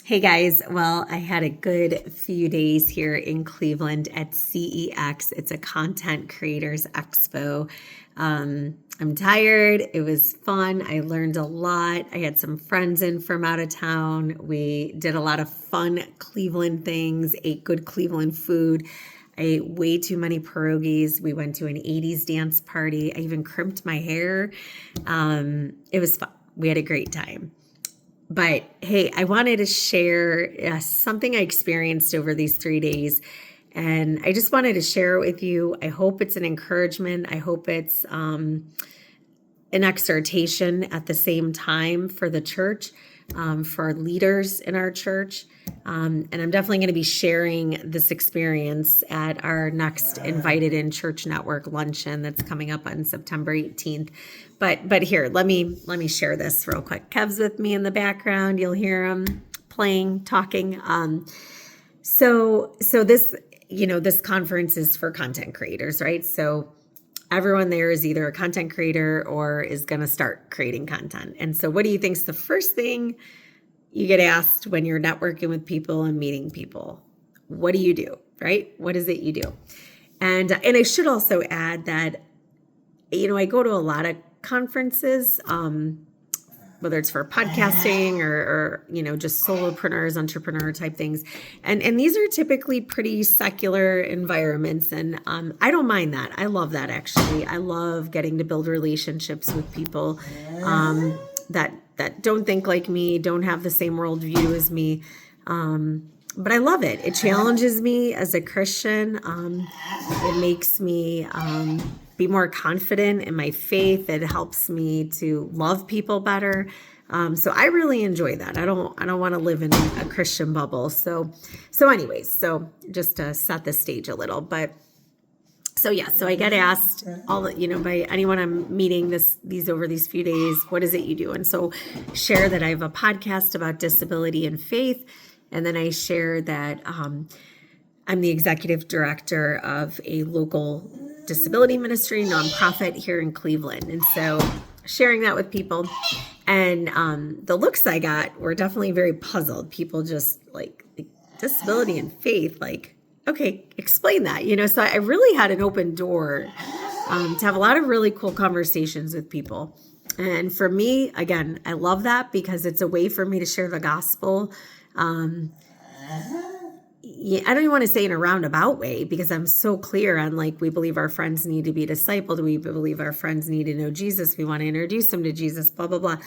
Hey guys, well, I had a good few days here in Cleveland at CEX. It's a Content Creators Expo. I'm tired. It was fun. I learned a lot. I had some friends in from out of town. We did a lot of fun Cleveland things, ate good Cleveland food. I ate way too many pierogies. We went to an 80s dance party. I even crimped my hair. It was fun. We had a great time. But hey, I wanted to share something I experienced over these 3 days. And I just wanted to share it with you. I hope it's an encouragement. I hope it's an exhortation at the same time for the church, for our leaders in our church. And I'm definitely going to be sharing this experience at our next Invited in Church Network luncheon that's coming up on September 18th. But here, let me share this real quick. Kev's with me in the background. You'll hear him playing, talking. So this, this conference is for content creators, right? So everyone there is either a content creator or is going to start creating content. And so what do you think is the first thing you get asked when you're networking with people and meeting people? What do you do, right? What is it you do? And I should also add that, I go to a lot of conferences, whether it's for podcasting or just solopreneurs, entrepreneur type things. And these are typically pretty secular environments. And I don't mind that. I love that, actually. I love getting to build relationships with people that don't think like me, don't have the same worldview as me. But I love it. It challenges me as a Christian. It makes me be more confident in my faith. It helps me to love people better. So I really enjoy that. I don't want to live in a Christian bubble. So anyways, just to set the stage a little, so I get asked by anyone I'm meeting these over these few days, what is it you do? And so share that I have a podcast about disability and faith. And then I share that I'm the executive director of a local disability ministry nonprofit here in Cleveland. And so sharing that with people, and the looks I got were definitely very puzzled. People just like disability and faith, like, okay, explain that, So I really had an open door to have a lot of really cool conversations with people. And for me, again, I love that because it's a way for me to share the gospel. I don't even want to say in a roundabout way because I'm so clear on we believe our friends need to be discipled. We believe our friends need to know Jesus. We want to introduce them to Jesus, blah, blah, blah.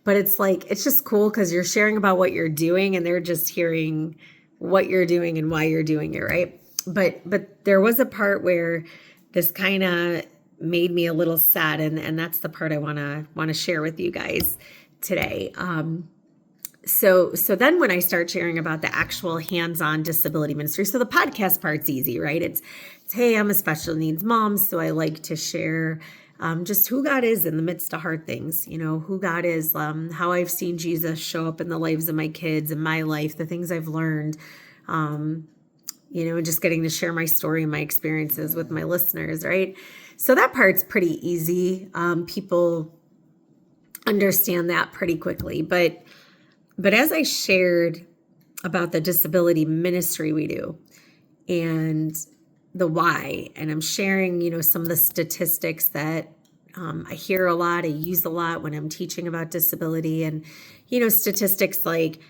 But it's just cool because you're sharing about what you're doing and they're just hearing what you're doing and why you're doing it, right? But there was a part where this kind of made me a little sad, and that's the part I want to share with you guys today. So then when I start sharing about the actual hands-on disability ministry, so the podcast part's easy, right? It's hey, I'm a special needs mom, so I like to share just who God is in the midst of hard things, who God is, how I've seen Jesus show up in the lives of my kids and my life, the things I've learned, and just getting to share my story and my experiences with my listeners, right? So that part's pretty easy. People understand that pretty quickly, But as I shared about the disability ministry we do and the why, and I'm sharing, some of the statistics that I hear a lot, I use a lot when I'm teaching about disability, and, statistics like,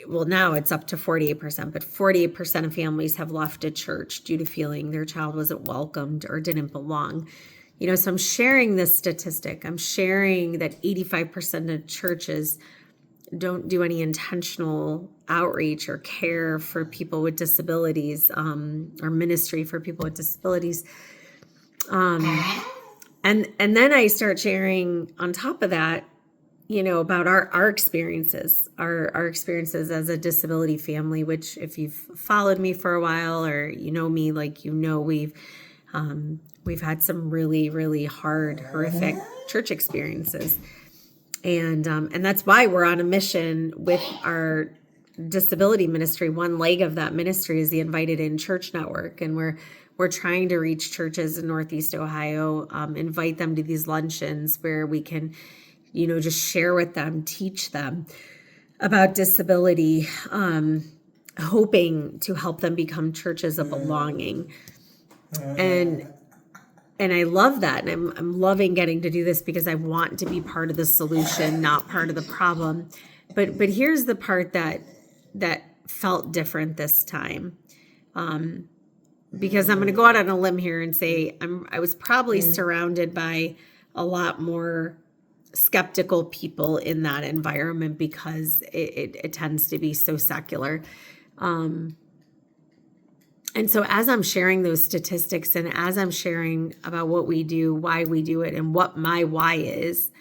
well, now it's up to 48%, but 48% of families have left a church due to feeling their child wasn't welcomed or didn't belong. So I'm sharing this statistic. I'm sharing that 85% of churches don't do any intentional outreach or care for people with disabilities, or ministry for people with disabilities. And then I start sharing on top of that, about our experiences, our experiences as a disability family, which if you've followed me for a while or me, we've had some really, really hard, horrific church experiences. And that's why we're on a mission with our disability ministry. One leg of that ministry is the Invited in Church Network. And we're trying to reach churches in Northeast Ohio, invite them to these luncheons where we can, just share with them, teach them, about disability, hoping to help them become churches of belonging. And I love that. And I'm loving getting to do this because I want to be part of the solution, not part of the problem. But here's the part that felt different this time. Because I'm going to go out on a limb here and say I was probably surrounded by a lot more skeptical people in that environment because it tends to be so secular. And so as I'm sharing those statistics and as I'm sharing about what we do, why we do it, and what my why is,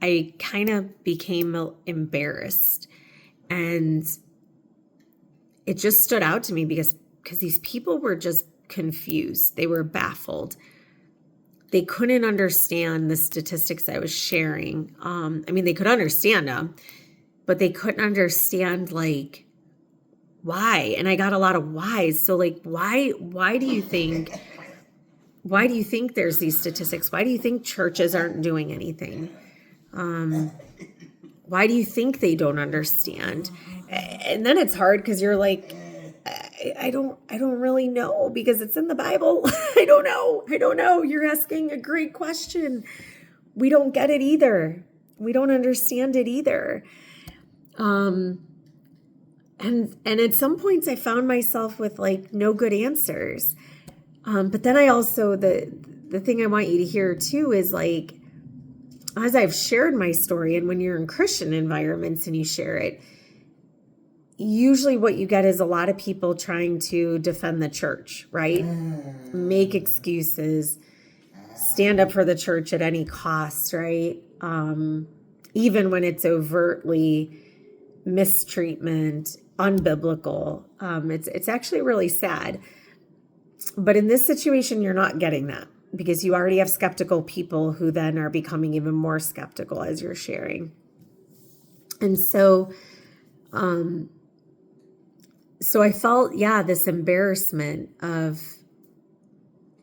I kind of became embarrassed. And it just stood out to me because these people were just confused. They were baffled. They couldn't understand the statistics I was sharing. They could understand them, but they couldn't understand like why. And I got a lot of whys. So like, why do you think there's these statistics? Why do you think churches aren't doing anything? Why do you think they don't understand? And then it's hard because you're like, I don't really know because it's in the Bible. I don't know. You're asking a great question. We don't get it either. We don't understand it either. And at some points I found myself with like no good answers. But then I also, the thing I want you to hear too is like, as I've shared my story and when you're in Christian environments and you share it, usually what you get is a lot of people trying to defend the church, right? Make excuses, stand up for the church at any cost, right? Even when it's overtly mistreatment, unbiblical. It's actually really sad. But in this situation, you're not getting that because you already have skeptical people who then are becoming even more skeptical as you're sharing. And so I felt, this embarrassment of,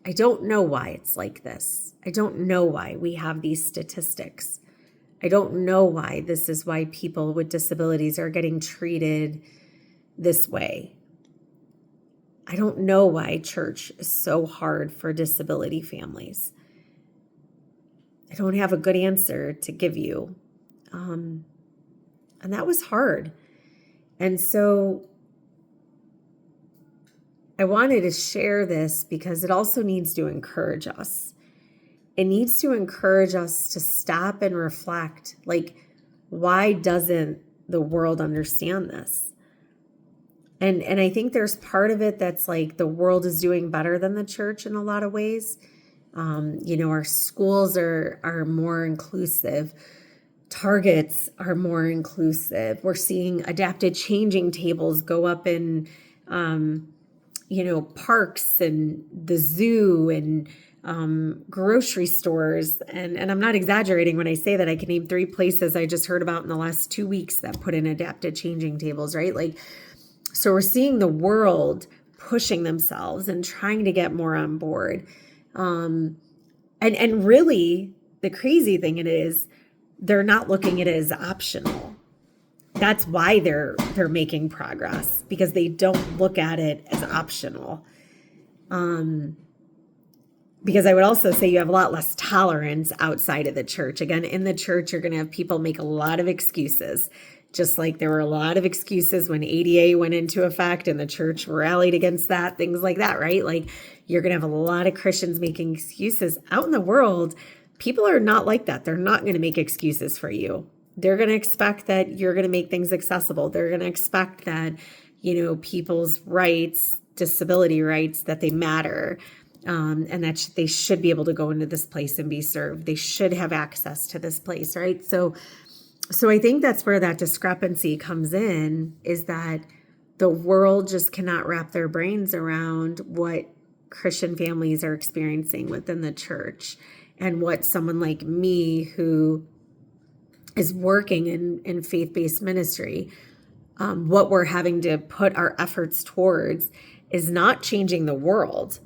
I don't know why it's like this. I don't know why we have these statistics. I don't know why this is why people with disabilities are getting treated this way. I don't know why church is so hard for disability families. I don't have a good answer to give you. And that was hard. And so I wanted to share this because it also needs to encourage us. It needs to encourage us to stop and reflect, like, why doesn't the world understand this? And I think there's part of it that's like the world is doing better than the church in a lot of ways. Our schools are more inclusive. Targets are more inclusive. We're seeing adapted changing tables go up in parks and the zoo and grocery stores. And I'm not exaggerating when I say that. I can name 3 places I just heard about in the last 2 weeks that put in adapted changing tables, right? Like, so we're seeing the world pushing themselves and trying to get more on board. And really the crazy thing it is, they're not looking at it as optional. That's why they're making progress, because they don't look at it as optional. Because I would also say you have a lot less tolerance outside of the church. Again, in the church, you're going to have people make a lot of excuses, just like there were a lot of excuses when ADA went into effect and the church rallied against that, things like that, right? Like you're going to have a lot of Christians making excuses. Out in the world, people are not like that. They're not going to make excuses for you. They're going to expect that you're going to make things accessible. They're going to expect that, people's rights, disability rights, that they matter. And that they should be able to go into this place and be served. They should have access to this place, right? So I think that's where that discrepancy comes in, is that the world just cannot wrap their brains around what Christian families are experiencing within the church and what someone like me who is working in faith-based ministry, what we're having to put our efforts towards is not changing the world.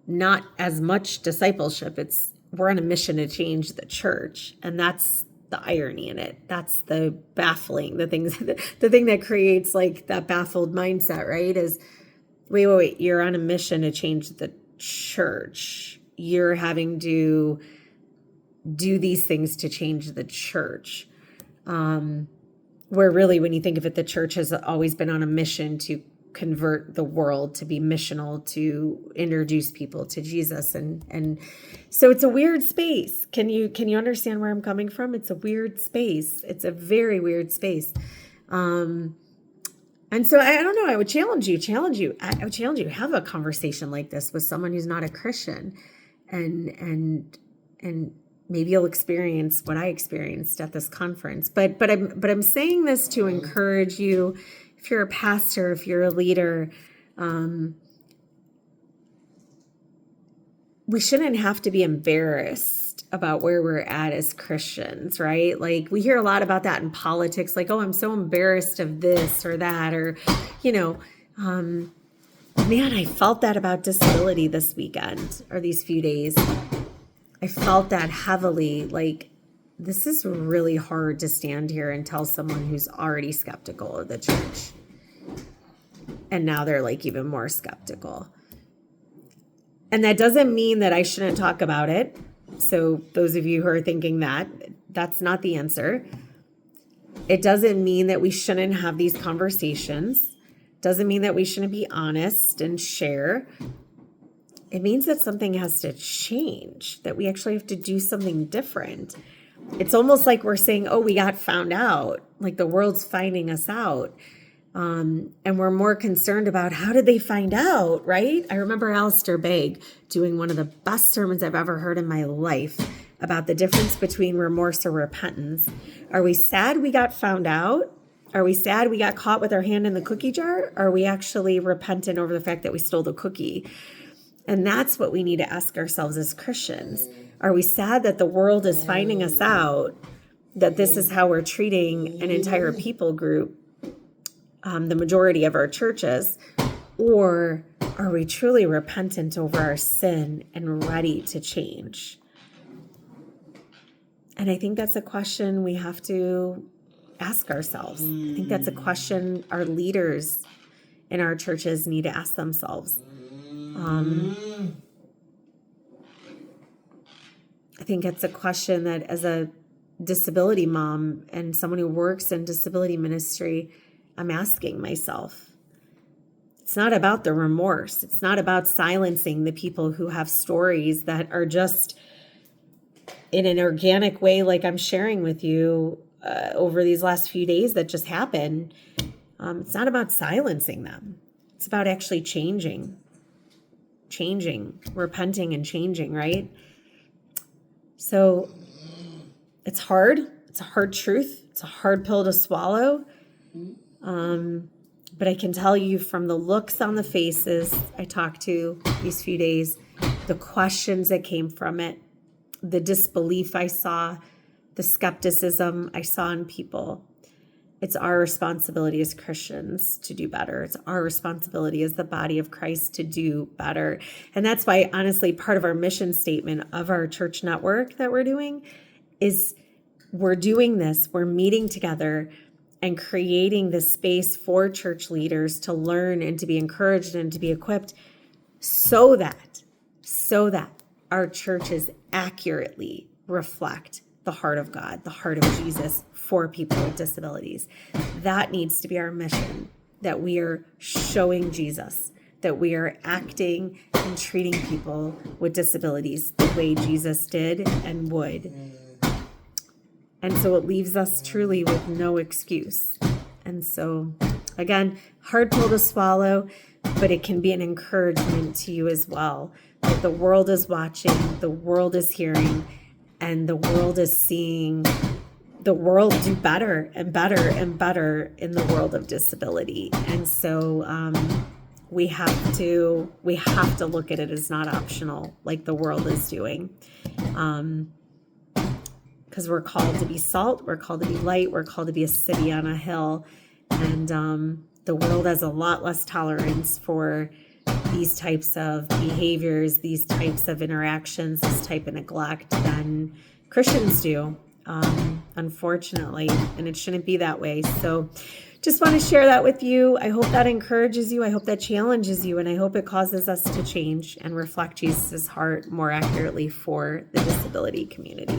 Not as much discipleship. It's we're on a mission to change the church. And that's the irony in it. That's the baffling, the thing that creates like that baffled mindset, right? Is wait, you're on a mission to change the church. You're having to do these things to change the church. Where really, when you think of it, the church has always been on a mission to convert the world, to be missional, to introduce people to Jesus. And so it's a weird space. Can you understand where I'm coming from? It's a weird space. It's a very weird space. And so I don't know, I would challenge you, have a conversation like this with someone who's not a Christian, and maybe you'll experience what I experienced at this conference. But I'm saying this to encourage you. If you're a pastor, if you're a leader, we shouldn't have to be embarrassed about where we're at as Christians, right? Like we hear a lot about that in politics, like, oh, I'm so embarrassed of this or that, or, man, I felt that about disability this weekend or these few days. I felt that heavily. Like, this is really hard to stand here and tell someone who's already skeptical of the church. And now they're like even more skeptical. And that doesn't mean that I shouldn't talk about it. So those of you who are thinking that, that's not the answer. It doesn't mean that we shouldn't have these conversations. Doesn't mean that we shouldn't be honest and share. It means that something has to change, that we actually have to do something different. It's almost like we're saying, oh, we got found out, like the world's finding us out. And we're more concerned about how did they find out, right? I remember Alistair Begg doing one of the best sermons I've ever heard in my life about the difference between remorse or repentance. Are we sad we got found out? Are we sad we got caught with our hand in the cookie jar? Or are we actually repentant over the fact that we stole the cookie? And that's what we need to ask ourselves as Christians. Are we sad that the world is finding us out, that this is how we're treating an entire people group, the majority of our churches? Or are we truly repentant over our sin and ready to change? And I think that's a question we have to ask ourselves. I think that's a question our leaders in our churches need to ask themselves. I think it's a question that as a disability mom and someone who works in disability ministry, I'm asking myself. It's not about the remorse. It's not about silencing the people who have stories that are just in an organic way, like I'm sharing with you over these last few days that just happened. It's not about silencing them. It's about actually changing, repenting and changing, right? So it's hard. It's a hard truth. It's a hard pill to swallow. But I can tell you from the looks on the faces I talked to these few days, the questions that came from it, the disbelief I saw, the skepticism I saw in people. It's our responsibility as Christians to do better. It's our responsibility as the body of Christ to do better. And that's why, honestly, part of our mission statement of our church network that we're doing is we're doing this. We're meeting together and creating this space for church leaders to learn and to be encouraged and to be equipped so that our churches accurately reflect the heart of God, the heart of Jesus for people with disabilities. That needs to be our mission, that we are showing Jesus, that we are acting and treating people with disabilities the way Jesus did and would. And so it leaves us truly with no excuse. And so, again, hard pill to swallow, but it can be an encouragement to you as well. That the world is watching, the world is hearing, and the world is seeing the world do better and better and better in the world of disability. And so we have to look at it as not optional, like the world is doing. Because we're called to be salt, we're called to be light, we're called to be a city on a hill. And the world has a lot less tolerance for these types of behaviors, these types of interactions, this type of neglect than Christians do, unfortunately, and it shouldn't be that way. So just want to share that with you. I hope that encourages you. I hope that challenges you, and I hope it causes us to change and reflect Jesus' heart more accurately for the disability community.